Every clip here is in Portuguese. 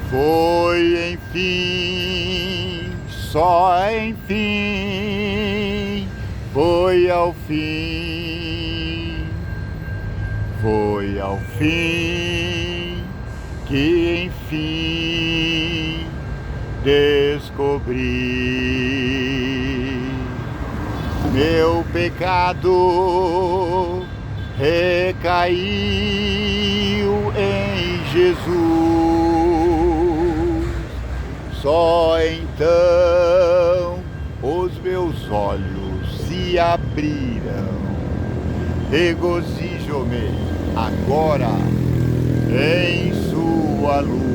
Foi enfim, só enfim, foi ao fim que enfim descobri meu pecado recaiu em Jesus. Só então os meus olhos se abriram. Regozijo-me agora em sua luz.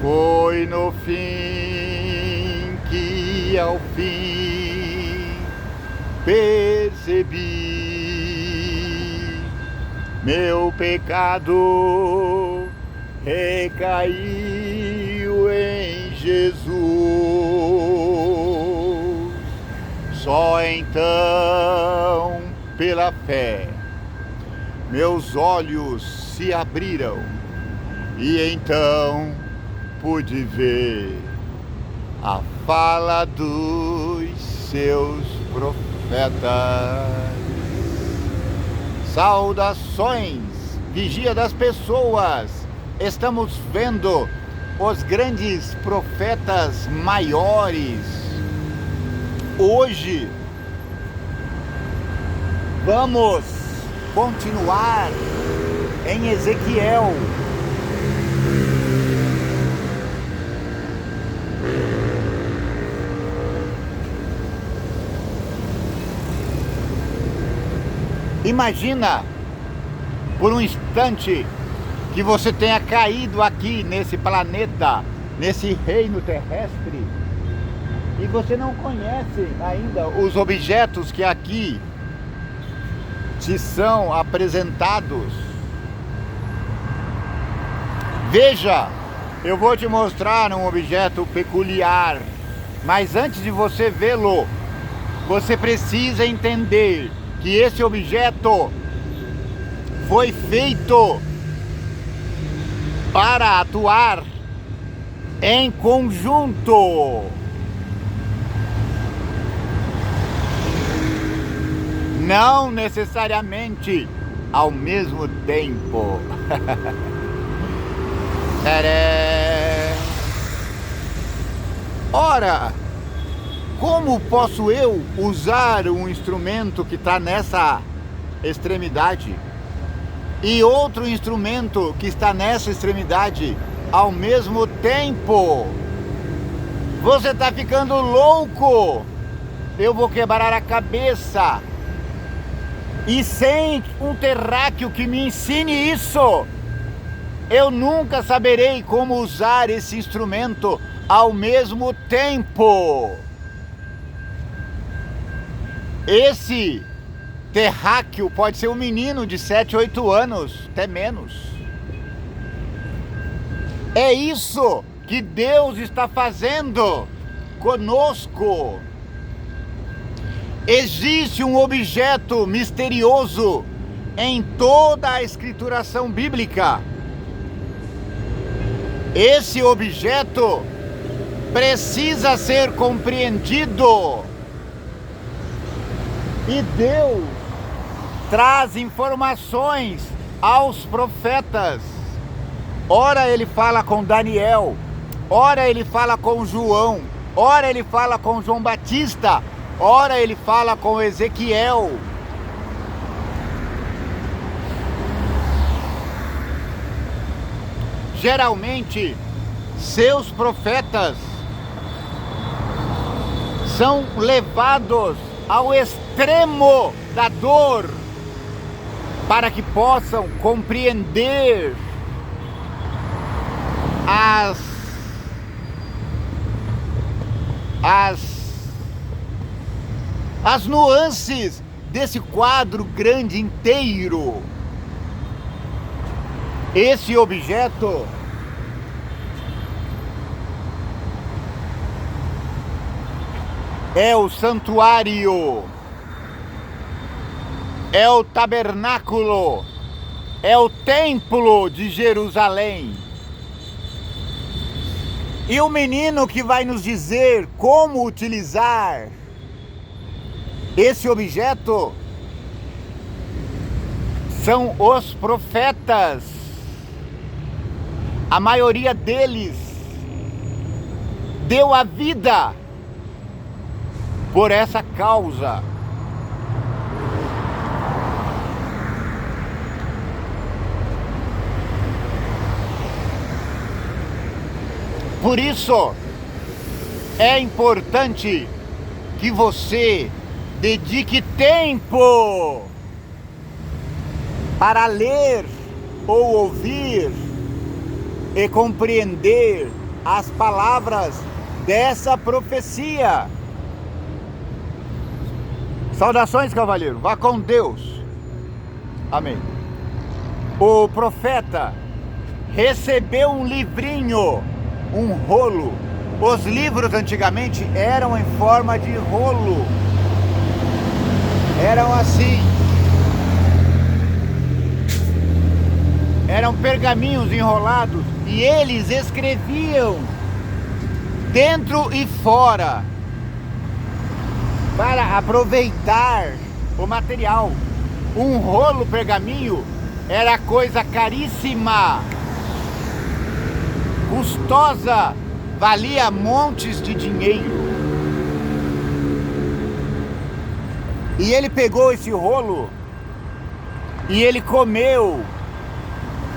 Foi no fim que ao fim percebi meu pecado recaiu em Jesus. Só então, pela fé, meus olhos se abriram e então pude ver a fala dos seus profetas. Saudações, vigia das pessoas. Estamos vendo os grandes profetas maiores. Hoje vamos continuar em Ezequiel. Imagina por um instante que você tenha caído aqui nesse planeta, nesse reino terrestre, e você não conhece ainda os objetos que aqui te são apresentados. Veja, eu vou te mostrar um objeto peculiar, mas antes de você vê-lo, você precisa entender que esse objeto foi feito para atuar em conjunto. Não necessariamente ao mesmo tempo. Ora, como posso eu usar um instrumento que está nessa extremidade e outro instrumento que está nessa extremidade ao mesmo tempo? Você está ficando louco! Eu vou quebrar a cabeça! E sem um terráqueo que me ensine isso, eu nunca saberei como usar esse instrumento ao mesmo tempo. Esse terráqueo pode ser um menino de 7, 8 anos, até menos. É isso que Deus está fazendo conosco. Existe um objeto misterioso em toda a escrituração bíblica. Esse objeto precisa ser compreendido. E Deus traz informações aos profetas. Ora ele fala com Daniel, ora ele fala com João, ora ele fala com João Batista, ora ele fala com Ezequiel. Geralmente, seus profetas são levados ao extremo da dor para que possam compreender as nuances desse quadro grande inteiro. Esse objeto é o santuário, é o tabernáculo é o templo de Jerusalém. E o menino que vai nos dizer como utilizar esse objeto são os profetas. A maioria deles deu a vida por essa causa. Por isso, é importante que você dedique tempo para ler ou ouvir e compreender as palavras dessa profecia. Saudações, cavaleiro. Vá com Deus. Amém. O profeta recebeu um livrinho, um rolo. Os livros antigamente eram em forma de rolo. Eram assim. Eram pergaminhos enrolados e eles escreviam dentro e fora para aproveitar o material. Um rolo pergaminho era coisa caríssima, custosa, valia montes de dinheiro. E ele pegou esse rolo e ele comeu.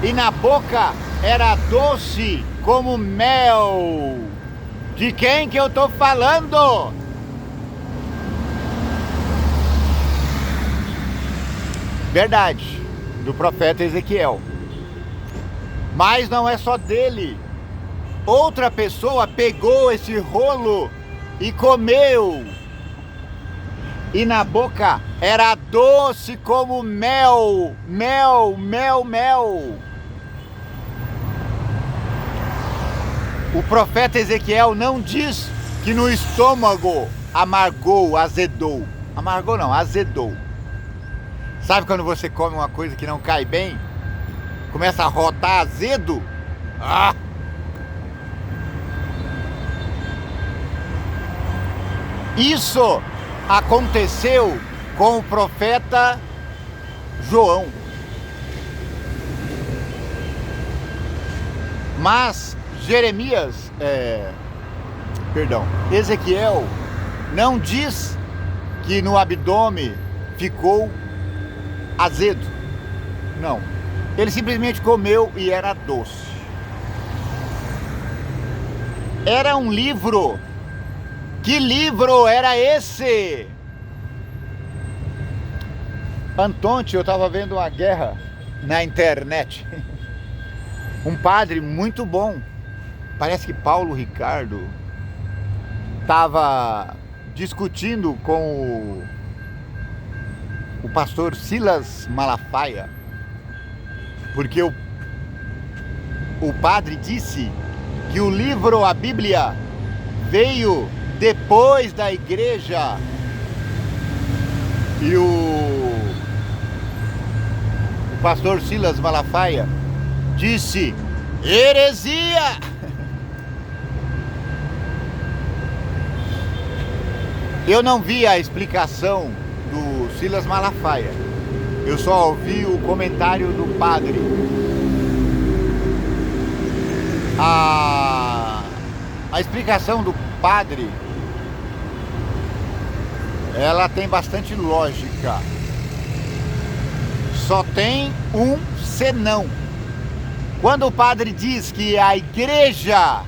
E na boca era doce como mel. De quem que eu tô falando? Verdade, do profeta Ezequiel. Mas não é só dele. Outra pessoa pegou esse rolo e comeu. E na boca era doce como mel, mel, mel, mel. O profeta Ezequiel não diz que no estômago amargou, azedou. Amargou não, azedou. Sabe quando você come uma coisa que não cai bem? Começa a rotar azedo? Ah! Isso aconteceu com o profeta João. Mas Ezequiel não diz que no abdômen ficou azedo. Não. Ele simplesmente comeu e era doce. Era um livro. Que livro era esse? Antonte, eu estava vendo uma guerra na internet. Um padre muito bom, parece que Paulo Ricardo, estava discutindo com o pastor Silas Malafaia, porque o padre disse que o livro, a Bíblia, veio depois da igreja. E o pastor Silas Malafaia disse: heresia! Eu não vi a explicação do Silas Malafaia. Eu só ouvi o comentário do padre. A explicação do padre, ela tem bastante lógica. Só tem um senão. Quando o padre diz que a igreja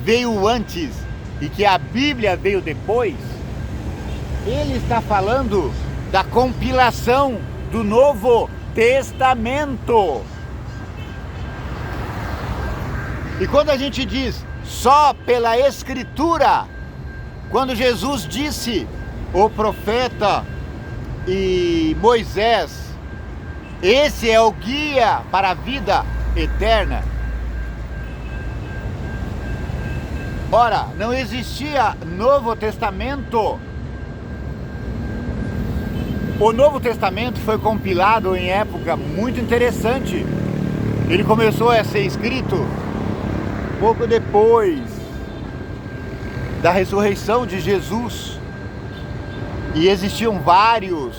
veio antes e que a Bíblia veio depois, ele está falando da compilação do Novo Testamento. E quando a gente diz só pela Escritura, quando Jesus disse, o profeta e Moisés, esse é o guia para a vida eterna. Ora, não existia Novo Testamento O Novo Testamento foi compilado em época muito interessante. Ele começou a ser escrito pouco depois da ressurreição de Jesus. E existiam vários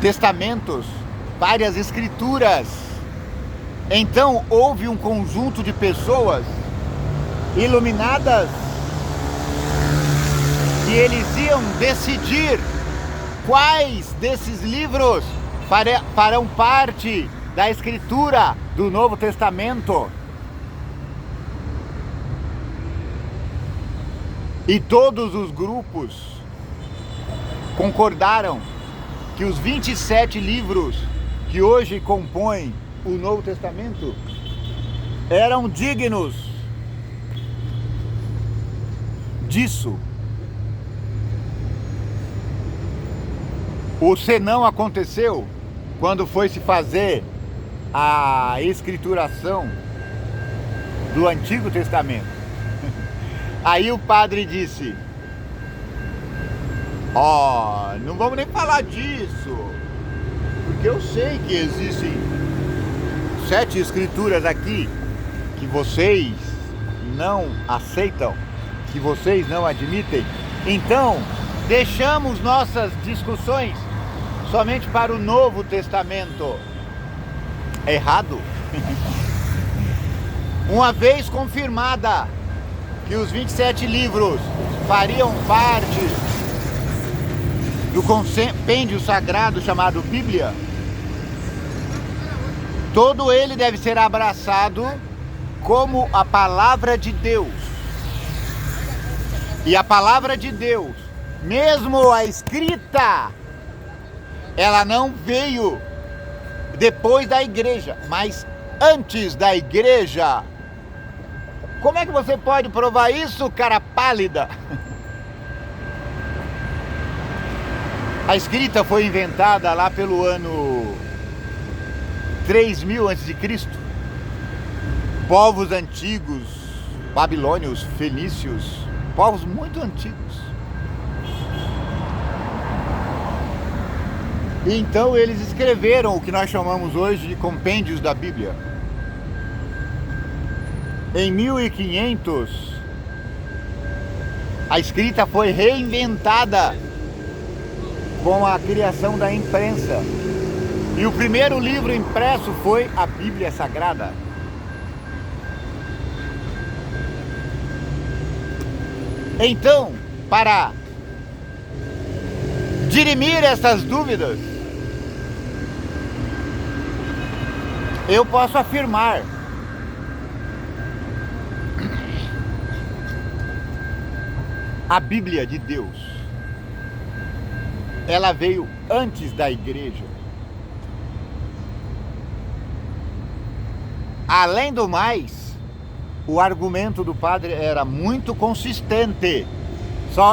testamentos, várias escrituras. Então houve um conjunto de pessoas iluminadas e eles iam decidir quais desses livros farão parte da escritura do Novo Testamento. E todos os grupos concordaram que os 27 livros que hoje compõem o Novo Testamento eram dignos disso. O senão aconteceu quando foi se fazer a escrituração do Antigo Testamento. Aí o padre disse: não vamos nem falar disso, porque eu sei que existem 7 escrituras aqui que vocês não aceitam, que vocês não admitem. Então, deixamos nossas discussões somente para o Novo Testamento. Errado. Uma vez confirmada que os 27 livros fariam parte do compêndio sagrado chamado Bíblia, todo ele deve ser abraçado como a palavra de Deus. E a palavra de Deus, mesmo a escrita, ela não veio depois da igreja, mas antes da igreja. Como é que você pode provar isso, cara pálida? A escrita foi inventada lá pelo ano 3000 a.C. Povos antigos, babilônios, fenícios, povos muito antigos. E então eles escreveram o que nós chamamos hoje de compêndios da Bíblia. Em 1500, a escrita foi reinventada com a criação da imprensa. E o primeiro livro impresso foi a Bíblia Sagrada. Então, para dirimir essas dúvidas, eu posso afirmar a Bíblia de Deus, ela veio antes da igreja. Além do mais, o argumento do padre era muito consistente.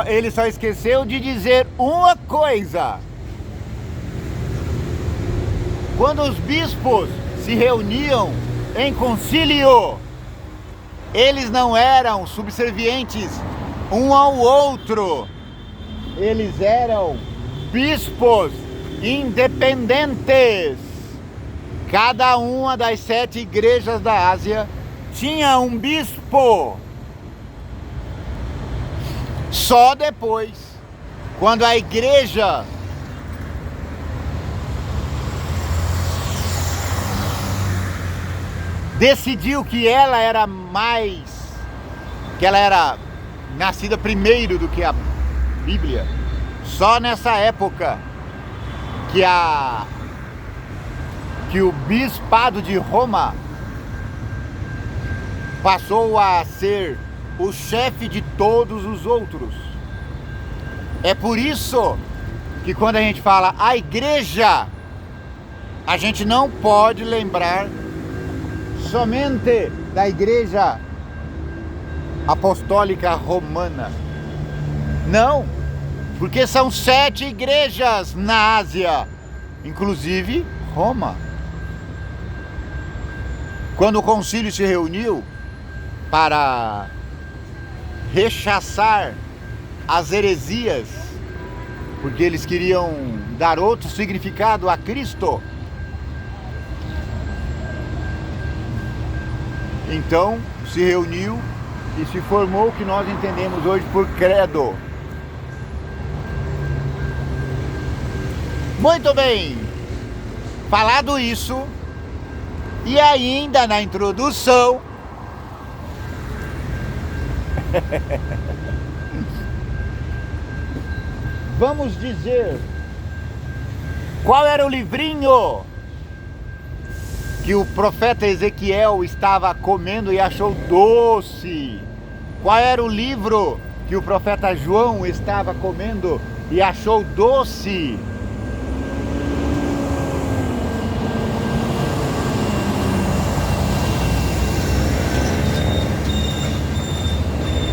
Ele só esqueceu de dizer uma coisa. Quando os bispos se reuniam em concílio, eles não eram subservientes um ao outro. Eles eram bispos independentes. Cada uma das 7 igrejas da Ásia tinha um bispo. Só depois, quando a igreja decidiu que ela era nascida primeiro do que a Bíblia, só nessa época que o bispado de Roma passou a ser o chefe de todos os outros. É por isso que quando a gente fala a igreja, a gente não pode lembrar somente da igreja apostólica romana. Não, porque são 7 igrejas na Ásia, inclusive Roma. Quando o concílio se reuniu para rechaçar as heresias, porque eles queriam dar outro significado a Cristo. Então se reuniu e se formou o que nós entendemos hoje por credo. Muito bem, falado isso, e ainda na introdução, vamos dizer qual era o livrinho que o profeta Ezequiel estava comendo e achou doce. Qual era o livro que o profeta João estava comendo e achou doce?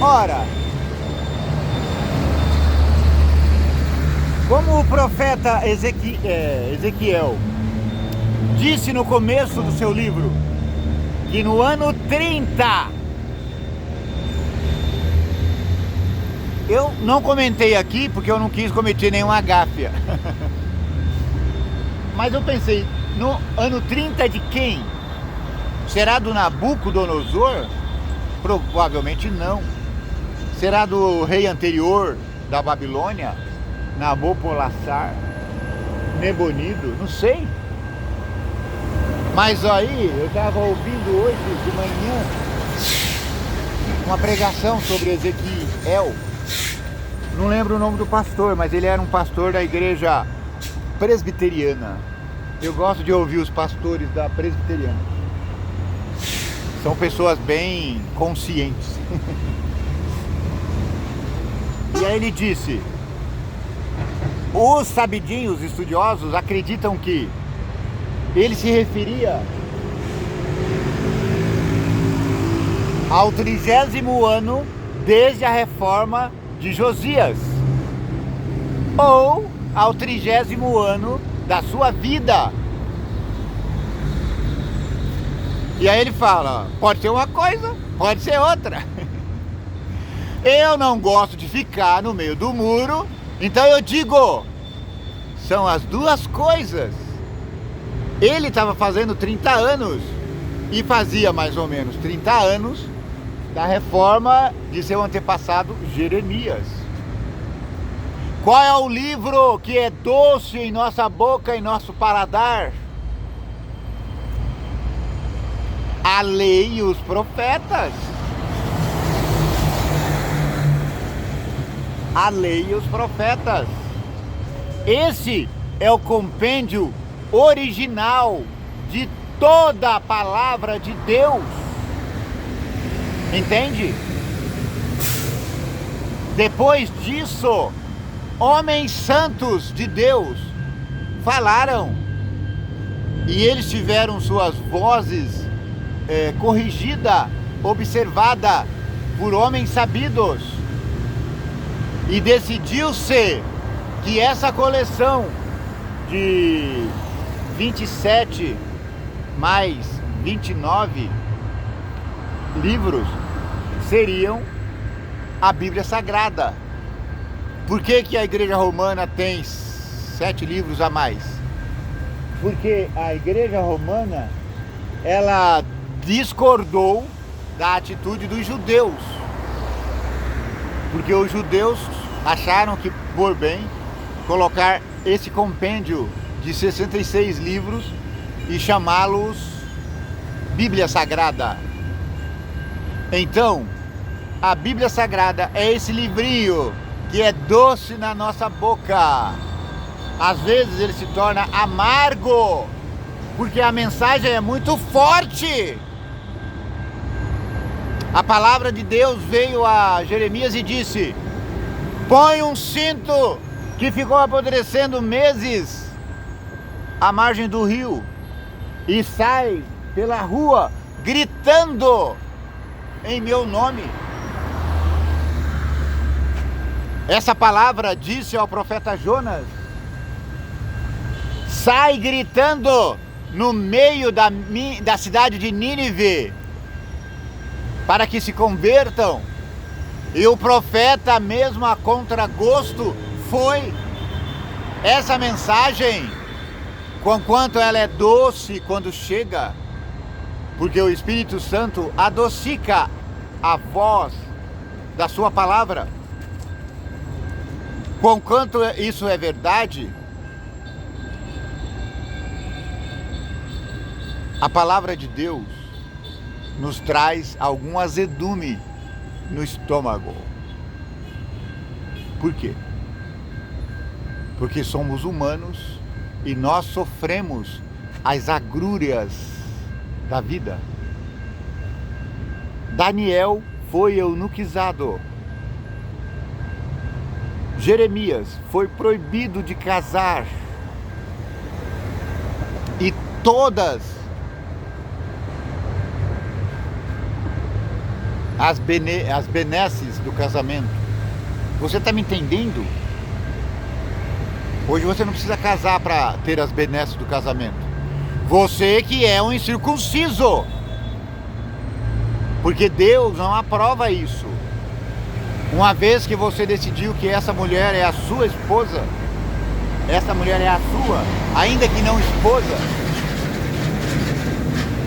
Ora, como o profeta Ezequiel disse no começo do seu livro, que no ano 30, eu não comentei aqui porque eu não quis cometer nenhuma gáfia, mas eu pensei, no ano 30 de quem? Será do Nabucodonosor? Provavelmente não. Será do rei anterior da Babilônia? Nabopolassar? Nebonido? Não sei. Mas aí, eu estava ouvindo hoje de manhã uma pregação sobre Ezequiel. Não lembro o nome do pastor, mas ele era um pastor da igreja presbiteriana. Eu gosto de ouvir os pastores da presbiteriana. São pessoas bem conscientes. E aí ele disse, os sabidinhos estudiosos acreditam que ele se referia ao 30º ano desde a reforma de Josias, ou ao 30º ano da sua vida. E aí ele fala, pode ser uma coisa, pode ser outra. Eu não gosto de ficar no meio do muro, então eu digo, são as duas coisas. Ele estava fazendo 30 anos e fazia mais ou menos 30 anos da reforma de seu antepassado Jeremias. Qual é o livro que é doce em nossa boca e nosso paladar? A lei e os profetas. A lei e os profetas. Esse é o compêndio original de toda a palavra de Deus. Entende? Depois disso, homens santos de Deus falaram e eles tiveram suas vozes corrigida, observada por homens sabidos, e decidiu-se que essa coleção de 27 mais 29 livros seriam a Bíblia Sagrada. Por que que a Igreja Romana tem 7 livros a mais? Porque a Igreja Romana, ela discordou da atitude dos judeus, porque os judeus acharam que por bem colocar esse compêndio de 66 livros e chamá-los Bíblia Sagrada. Então, a Bíblia Sagrada é esse livrinho que é doce na nossa boca. Às vezes ele se torna amargo, porque a mensagem é muito forte. A palavra de Deus veio a Jeremias e disse: põe um cinto que ficou apodrecendo meses à margem do rio e sai pela rua gritando em meu nome. Essa palavra disse ao profeta Jonas: sai gritando no meio da cidade de Nínive, para que se convertam. E o profeta, mesmo a contragosto, foi. Essa mensagem, conquanto ela é doce quando chega, porque o Espírito Santo adocica a voz da sua palavra, conquanto isso é verdade, a palavra de Deus nos traz algum azedume no estômago. Por quê? Porque somos humanos e nós sofremos as agrúrias da vida. Daniel foi eunuquizado. Jeremias foi proibido de casar. E todas as benesses do casamento. Você está me entendendo? Hoje você não precisa casar para ter as benesses do casamento. Você que é um incircunciso. Porque Deus não aprova isso. Uma vez que você decidiu que essa mulher é a sua esposa, essa mulher é a sua, ainda que não esposa,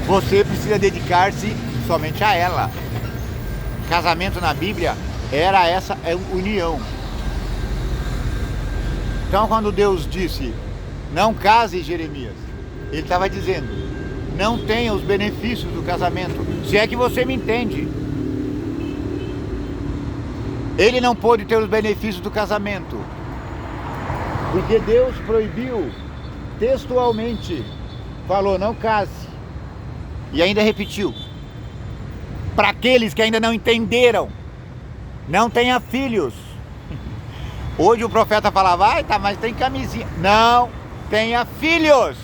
você precisa dedicar-se somente a ela. Casamento na Bíblia era essa união. Então quando Deus disse, não case, Jeremias, ele estava dizendo, não tenha os benefícios do casamento, se é que você me entende. Ele não pôde ter os benefícios do casamento, porque Deus proibiu textualmente, falou, não case, e ainda repetiu, para aqueles que ainda não entenderam, não tenha filhos. Hoje o profeta fala, vai, tá, mas tem camisinha. Não tenha filhos.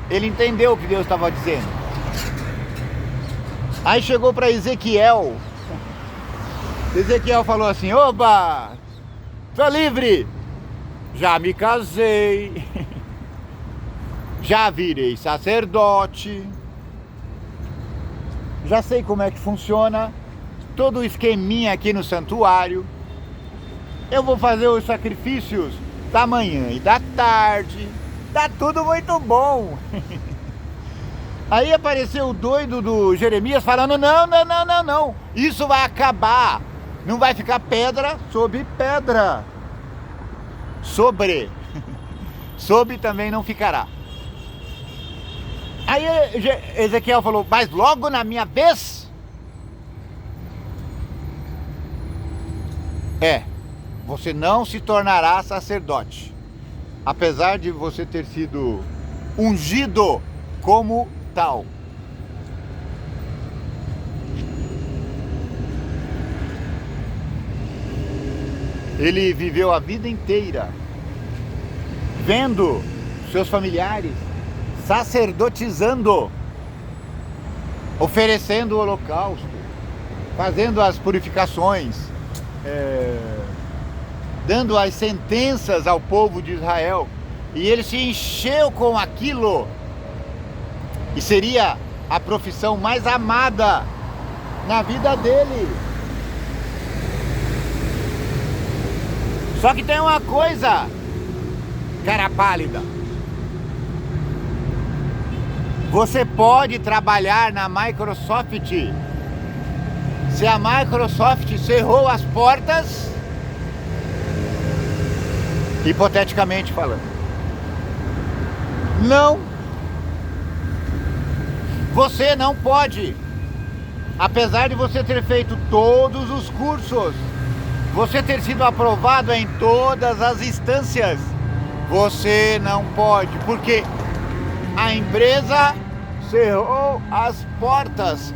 Ele entendeu o que Deus estava dizendo. Aí chegou para Ezequiel. Ezequiel falou assim, oba, tô livre. Já me casei. Já virei sacerdote. Já sei como é que funciona todo o esqueminha aqui no santuário. Eu vou fazer os sacrifícios da manhã e da tarde. Tá tudo muito bom. Aí apareceu o doido do Jeremias falando, não. Isso vai acabar. Não vai ficar pedra sobre pedra. Sobre também não ficará. Aí Ezequiel falou, mas logo na minha vez? Você não se tornará sacerdote, apesar de você ter sido ungido como tal. Ele viveu a vida inteira vendo seus familiares sacerdotizando, oferecendo o holocausto, fazendo as purificações, dando as sentenças ao povo de Israel, e ele se encheu com aquilo, e seria a profissão mais amada na vida dele. Só que tem uma coisa, cara pálida, você pode trabalhar na Microsoft, se a Microsoft cerrou as portas, hipoteticamente falando, não, você não pode, apesar de você ter feito todos os cursos, você ter sido aprovado em todas as instâncias, você não pode, porque a empresa cerrou as portas.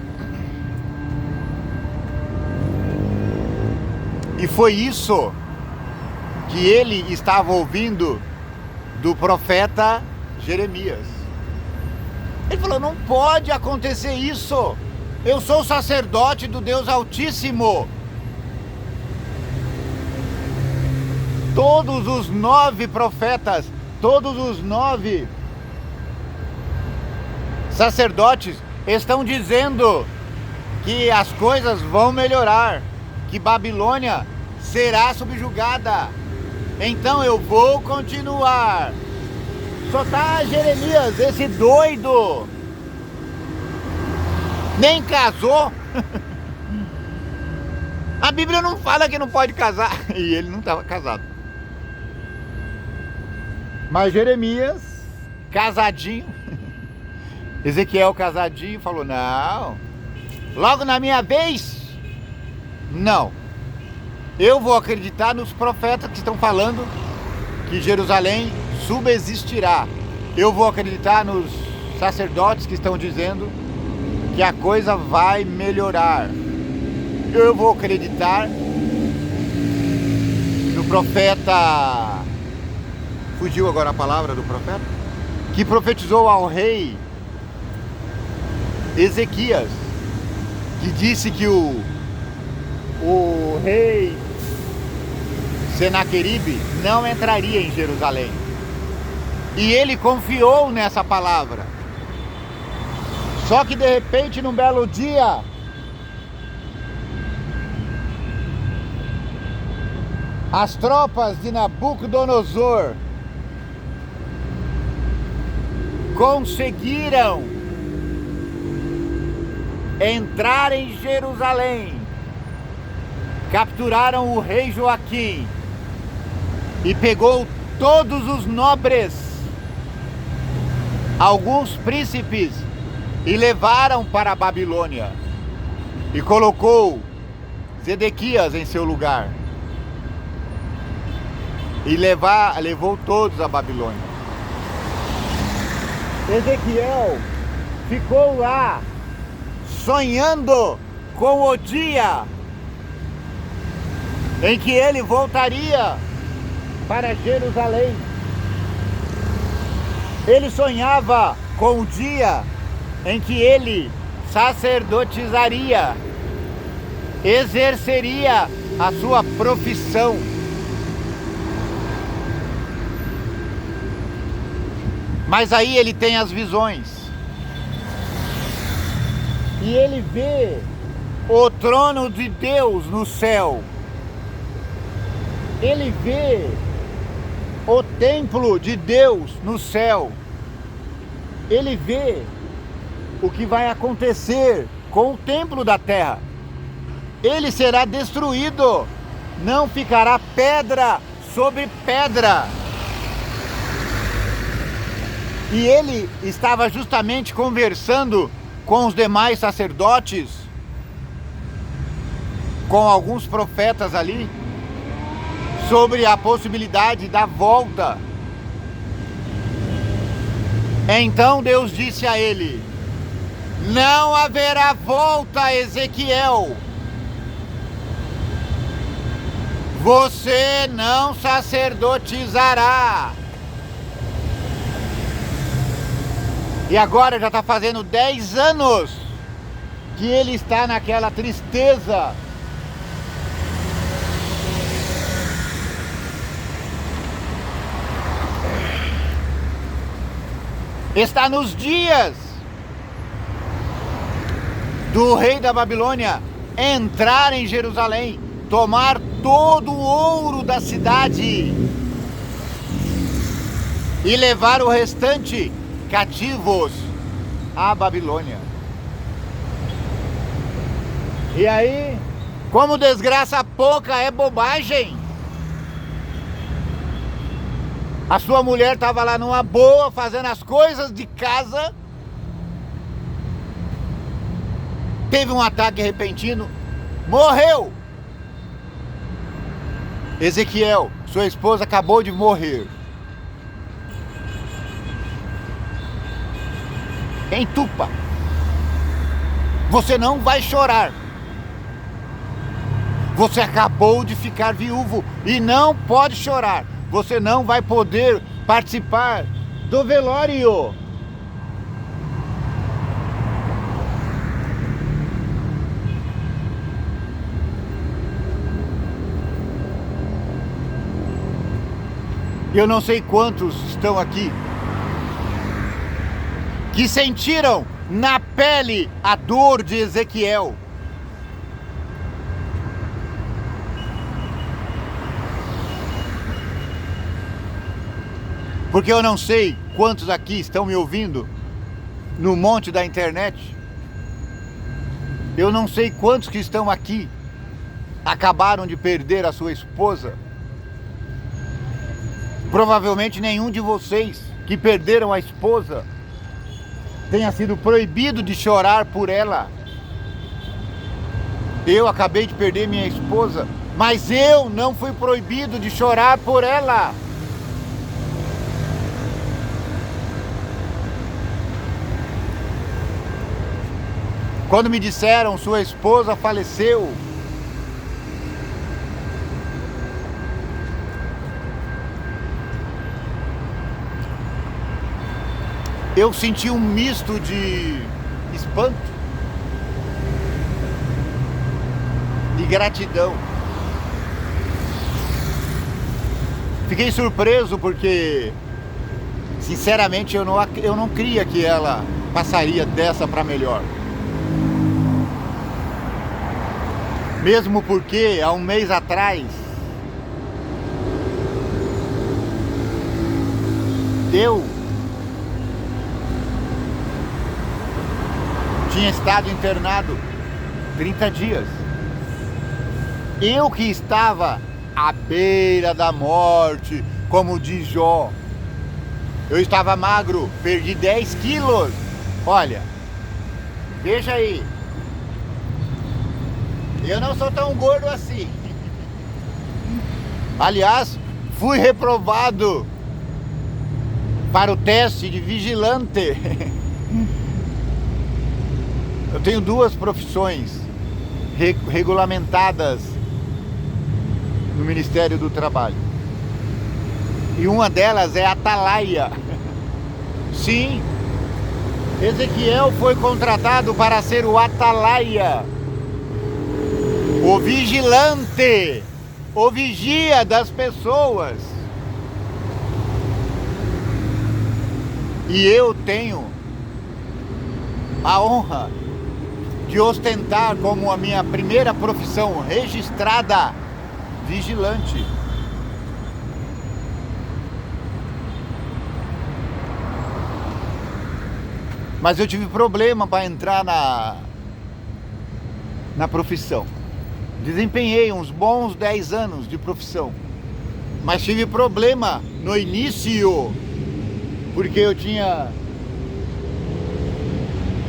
E foi isso que ele estava ouvindo do profeta Jeremias. Ele falou, não pode acontecer isso. Eu sou sacerdote do Deus Altíssimo. Todos os 9 profetas, todos os 9 sacerdotes estão dizendo que as coisas vão melhorar, que Babilônia será subjugada. Então eu vou continuar. Só tá Jeremias, esse doido. Nem casou. A Bíblia não fala que não pode casar. E ele não estava casado. Mas Jeremias, casadinho. Ezequiel casadinho, falou, não. Logo na minha vez, não. Eu vou acreditar nos profetas que estão falando que Jerusalém subsistirá. Eu vou acreditar nos sacerdotes que estão dizendo que a coisa vai melhorar. Eu vou acreditar no profeta, fugiu agora a palavra do profeta, que profetizou ao rei Ezequias, que disse que o rei Senaqueribe não entraria em Jerusalém. E ele confiou nessa palavra. Só que de repente, num belo dia, as tropas de Nabucodonosor conseguiram entrar em Jerusalém, capturaram o rei Joaquim e pegou todos os nobres, alguns príncipes, e levaram para a Babilônia e colocou Zedequias em seu lugar e levou todos a Babilônia. Ezequiel ficou lá sonhando com o dia em que ele voltaria para Jerusalém. Ele sonhava com o dia em que ele sacerdotizaria, exerceria a sua profissão. Mas aí ele tem as visões. E ele vê o trono de Deus no céu. Ele vê o templo de Deus no céu. Ele vê o que vai acontecer com o templo da terra. Ele será destruído. Não ficará pedra sobre pedra. E ele estava justamente conversando com os demais sacerdotes, com alguns profetas ali, sobre a possibilidade da volta. Então Deus disse a ele: não haverá volta, Ezequiel. Você não sacerdotizará. E agora já está fazendo 10 anos que ele está naquela tristeza. Está nos dias do rei da Babilônia entrar em Jerusalém, tomar todo o ouro da cidade e levar o restante cativos à Babilônia. E aí, como desgraça pouca é bobagem. A sua mulher estava lá numa boa, fazendo as coisas de casa. Teve um ataque repentino, morreu. Ezequiel, sua esposa acabou de morrer. Entupa. Você não vai chorar. Você acabou de ficar viúvo e não pode chorar. Você não vai poder participar do velório. Eu não sei quantos estão aqui que sentiram na pele a dor de Ezequiel. Porque eu não sei quantos aqui estão me ouvindo no monte da internet. Eu não sei quantos que estão aqui acabaram de perder a sua esposa. Provavelmente nenhum de vocês que perderam a esposa tenha sido proibido de chorar por ela. Eu acabei de perder minha esposa, mas eu não fui proibido de chorar por ela. Quando me disseram sua esposa faleceu, eu senti um misto de espanto e gratidão. Fiquei surpreso porque, sinceramente, eu não cria que ela passaria dessa para melhor. Mesmo porque, há um mês atrás, eu tinha estado internado 30 dias. Eu que estava à beira da morte, como diz Jó. Eu estava magro, perdi 10 quilos. Olha, veja aí. Eu não sou tão gordo assim. Aliás, fui reprovado para o teste de vigilante. Eu tenho 2 profissões regulamentadas no Ministério do Trabalho. E uma delas é atalaia. Sim, Ezequiel foi contratado para ser o atalaia, o vigilante, o vigia das pessoas. E eu tenho a honra de ostentar como a minha primeira profissão registrada, vigilante. Mas eu tive problema para entrar na profissão. Desempenhei uns bons 10 anos de profissão, mas tive problema no início, porque eu tinha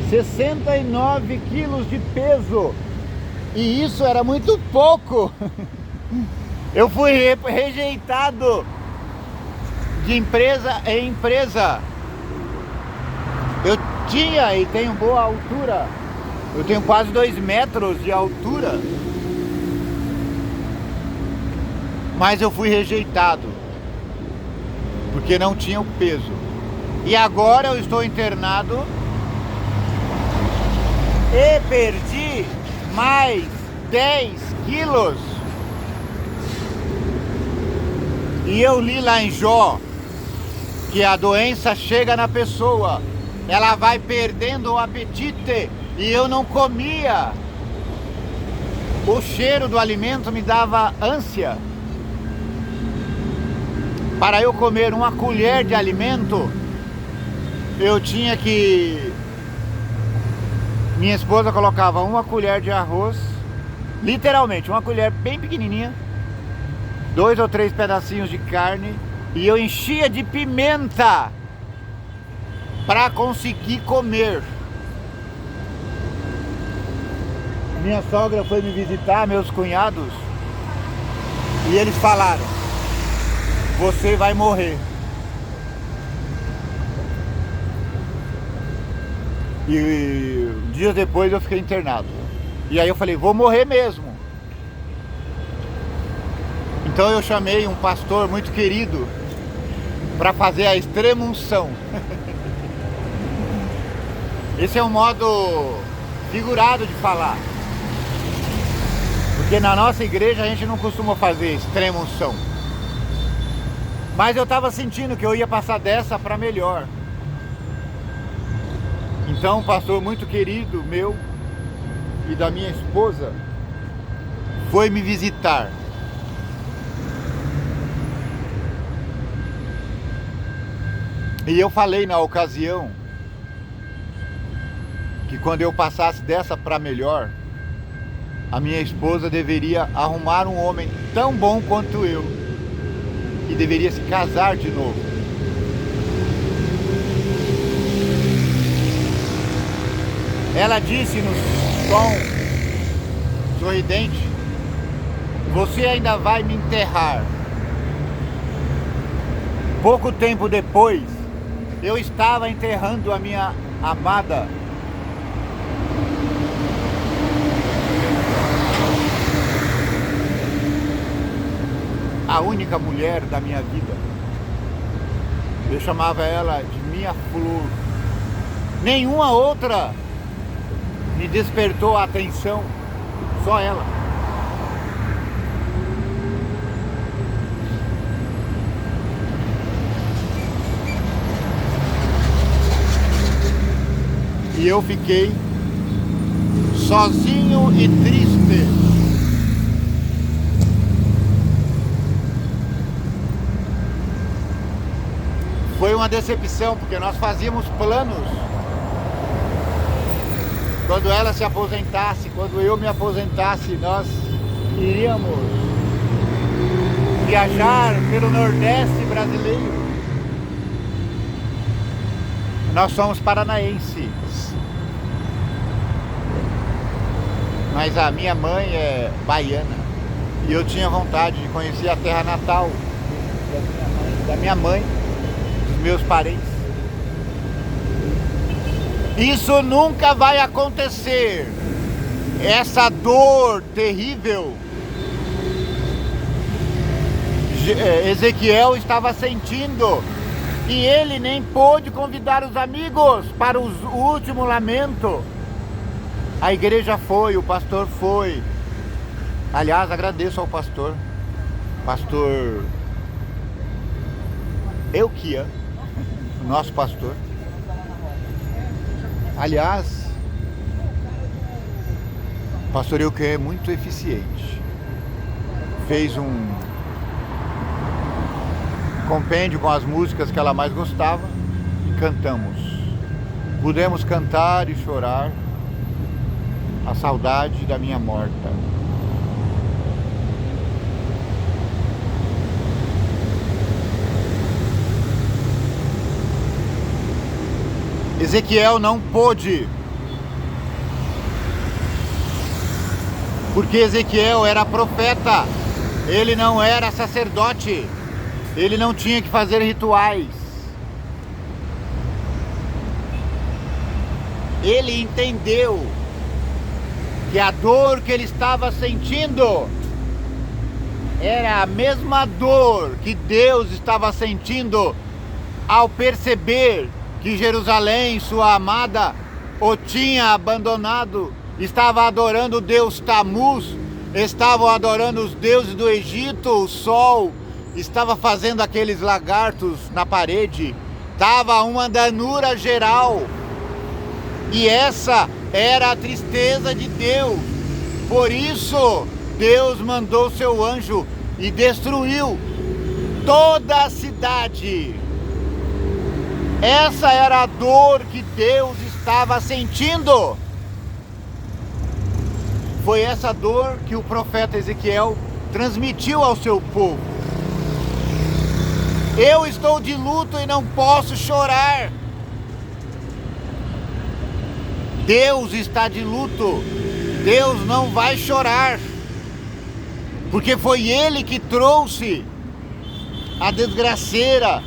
69 quilos de peso, e isso era muito pouco. Eu fui rejeitado de empresa em empresa. Eu tinha e tenho boa altura, eu tenho quase 2 metros de altura, mas eu fui rejeitado porque não tinha o peso. E agora eu estou internado e perdi mais 10 quilos. E eu li lá em Jó que a doença chega na pessoa, ela vai perdendo o apetite, e eu não comia. O cheiro do alimento me dava ânsia. Para eu comer uma colher de alimento, eu tinha que... Minha esposa colocava uma colher de arroz, literalmente uma colher bem pequenininha, 2 ou 3 pedacinhos de carne, e eu enchia de pimenta para conseguir comer. Minha sogra foi me visitar, meus cunhados, e eles falaram: você vai morrer. E dias depois eu fiquei internado. E aí eu falei, vou morrer mesmo. Então eu chamei um pastor muito querido para fazer a extrema-unção. Esse é um modo figurado de falar, porque na nossa igreja a gente não costuma fazer extrema-unção. Mas eu estava sentindo que eu ia passar dessa para melhor. Então um pastor muito querido meu e da minha esposa foi me visitar. E eu falei na ocasião que quando eu passasse dessa para melhor, a minha esposa deveria arrumar um homem tão bom quanto eu e deveria se casar de novo. Ela disse no tom sorridente: você ainda vai me enterrar. Pouco tempo depois, eu estava enterrando a minha amada. A única mulher da minha vida. Eu chamava ela de minha flor. Nenhuma outra me despertou a atenção, só ela. E eu fiquei sozinho e triste. Foi uma decepção, porque nós fazíamos planos. Quando ela se aposentasse, quando eu me aposentasse, nós iríamos viajar pelo Nordeste brasileiro. Nós somos paranaenses, mas a minha mãe é baiana e eu tinha vontade de conhecer a terra natal da minha mãe, dos meus parentes. Isso nunca vai acontecer. Essa dor terrível, Ezequiel estava sentindo. E ele nem pôde convidar os amigos para o último lamento. A igreja foi, o pastor foi. Aliás, agradeço ao pastor Euquia, nosso pastor. Aliás, o pastor Euquia é muito eficiente. Fez um compêndio com as músicas que ela mais gostava e cantamos. Pudemos cantar e chorar a saudade da minha morta. Ezequiel não pôde, porque Ezequiel era profeta, ele não era sacerdote. Ele não tinha que fazer rituais. Ele entendeu que a dor que ele estava sentindo era a mesma dor que Deus estava sentindo ao perceber que Jerusalém, sua amada, o tinha abandonado, estava adorando o Deus Tamuz, estavam adorando os deuses do Egito, o sol, estava fazendo aqueles lagartos na parede, estava uma danura geral. E essa era a tristeza de Deus. Por isso, Deus mandou seu anjo e destruiu toda a cidade. Essa era a dor que Deus estava sentindo. Foi essa dor que o profeta Ezequiel transmitiu ao seu povo. Eu estou de luto e não posso chorar. Deus está de luto. Deus não vai chorar. Porque foi Ele que trouxe a desgraceira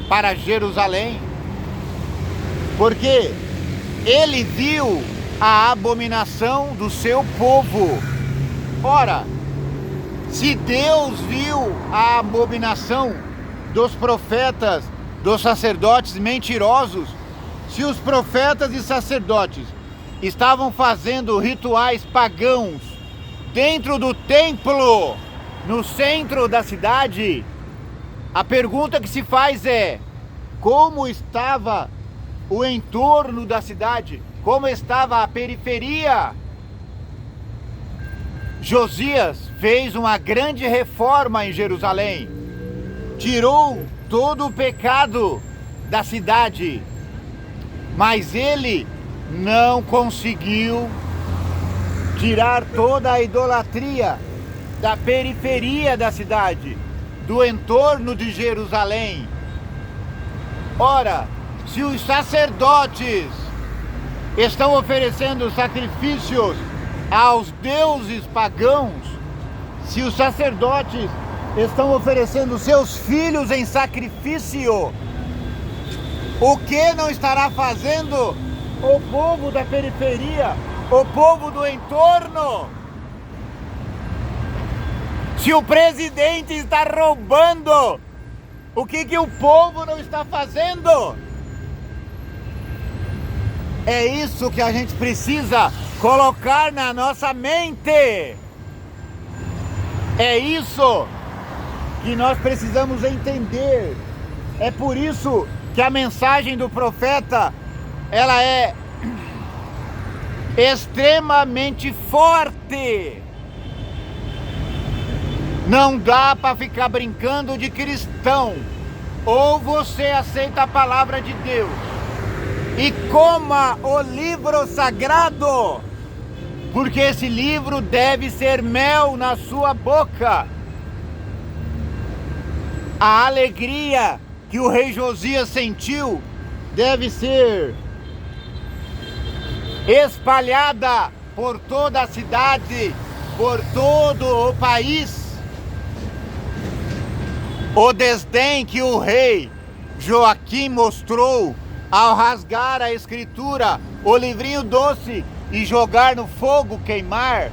para Jerusalém. Porque Ele viu a abominação do seu povo. Ora, se Deus viu a abominação dos profetas, dos sacerdotes mentirosos, se os profetas e sacerdotes estavam fazendo rituais pagãos dentro do templo, no centro da cidade, a pergunta que se faz é: como estava o entorno da cidade? Como estava a periferia? Josias fez uma grande reforma em Jerusalém, tirou todo o pecado da cidade, mas ele não conseguiu tirar toda a idolatria da periferia da cidade, do entorno de Jerusalém. Ora, se os sacerdotes estão oferecendo sacrifícios aos deuses pagãos, se os sacerdotes estão oferecendo seus filhos em sacrifício, o que não estará fazendo o povo da periferia, o povo do entorno? Se o presidente está roubando, o que o povo não está fazendo? É isso que a gente precisa colocar na nossa mente. É isso que nós precisamos entender. É por isso que a mensagem do profeta, ela é extremamente forte. Não dá para ficar brincando de cristão. Ou você aceita a palavra de Deus e coma o livro sagrado, porque esse livro deve ser mel na sua boca. A alegria que o rei Josias sentiu deve ser espalhada por toda a cidade, por todo o país. O desdém que o rei Joaquim mostrou ao rasgar a escritura, o livrinho doce, e jogar no fogo queimar,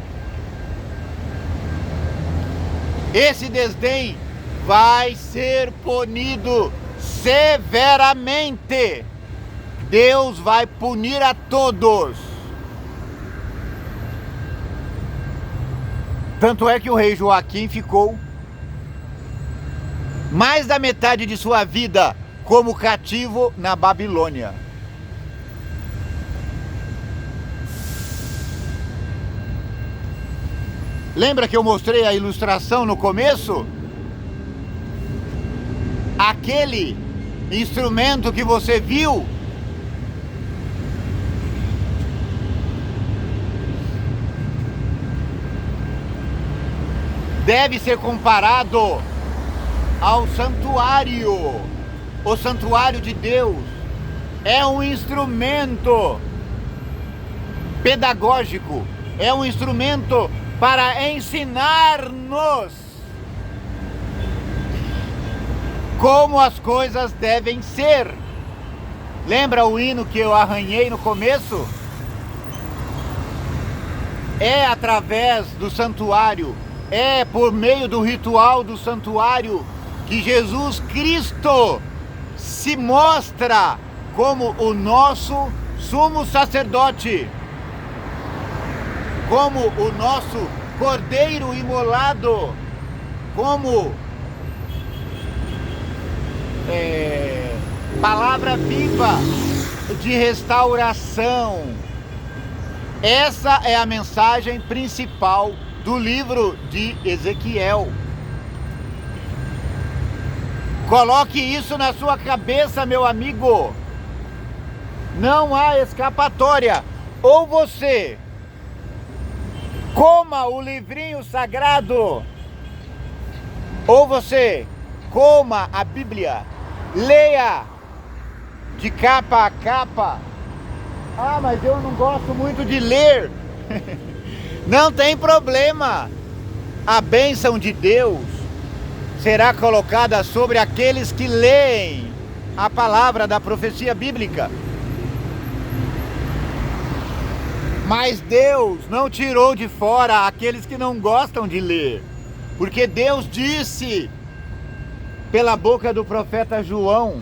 esse desdém vai ser punido severamente. Deus vai punir a todos. Tanto é que o rei Joaquim ficou mais da metade de sua vida como cativo na Babilônia. Lembra que eu mostrei a ilustração no começo? Aquele instrumento que você viu deve ser comparado ao santuário. O santuário de Deus é um instrumento pedagógico, é um instrumento para ensinar-nos como as coisas devem ser. Lembra o hino que eu arranhei no começo? É através do santuário, é por meio do ritual do santuário que Jesus Cristo se mostra como o nosso sumo sacerdote, como o nosso cordeiro imolado, como palavra viva de restauração. Essa é a mensagem principal do livro de Ezequiel. Coloque isso na sua cabeça, meu amigo. Não há escapatória. Ou você coma o livrinho sagrado, ou você coma a Bíblia, leia de capa a capa. Ah, mas eu não gosto muito de ler. Não tem problema. A bênção de Deus será colocada sobre aqueles que leem a palavra da profecia bíblica. Mas Deus não tirou de fora aqueles que não gostam de ler, porque Deus disse pela boca do profeta João: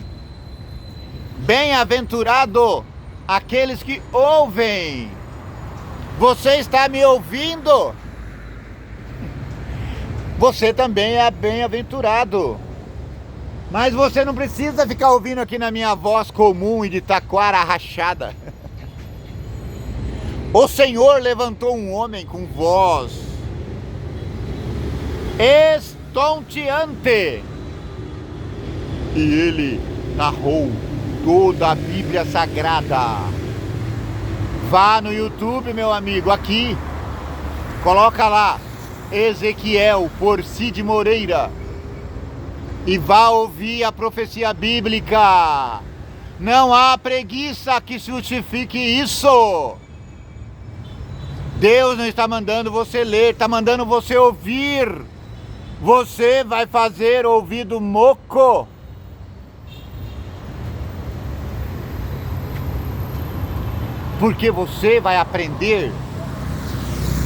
bem-aventurado aqueles que ouvem. Você está me ouvindo? Você também é bem-aventurado. Mas você não precisa ficar ouvindo aqui na minha voz comum e de taquara rachada. O Senhor levantou um homem com voz estonteante e ele narrou toda a Bíblia Sagrada. Vá no YouTube, meu amigo, aqui, coloca lá, Ezequiel, por Cid Moreira, e vá ouvir a profecia bíblica. Não há preguiça que justifique isso. Deus não está mandando você ler, está mandando você ouvir. Você vai fazer ouvido moco. Porque você vai aprender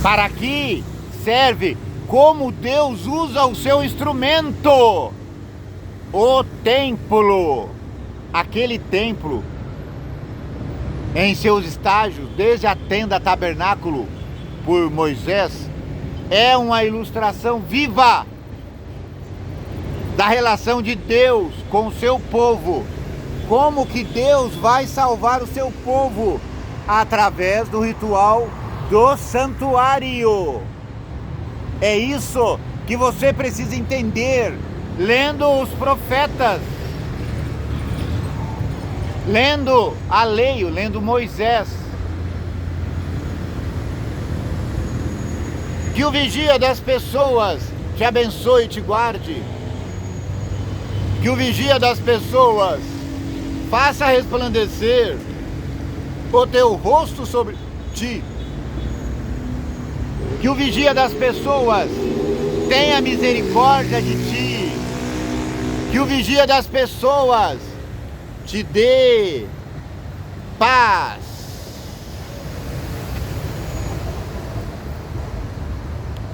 para que serve, como Deus usa o seu instrumento. O templo, aquele templo, em seus estágios, desde a tenda tabernáculo por Moisés, é uma ilustração viva da relação de Deus com o seu povo. Como que Deus vai salvar o seu povo? Através do ritual do santuário. É isso que você precisa entender, lendo os profetas, lendo a lei, lendo Moisés. Que o vigia das pessoas te abençoe e te guarde. Que o vigia das pessoas faça resplandecer o teu rosto sobre ti. Que o vigia das pessoas tenha misericórdia de ti. Que o vigia das pessoas te dê paz.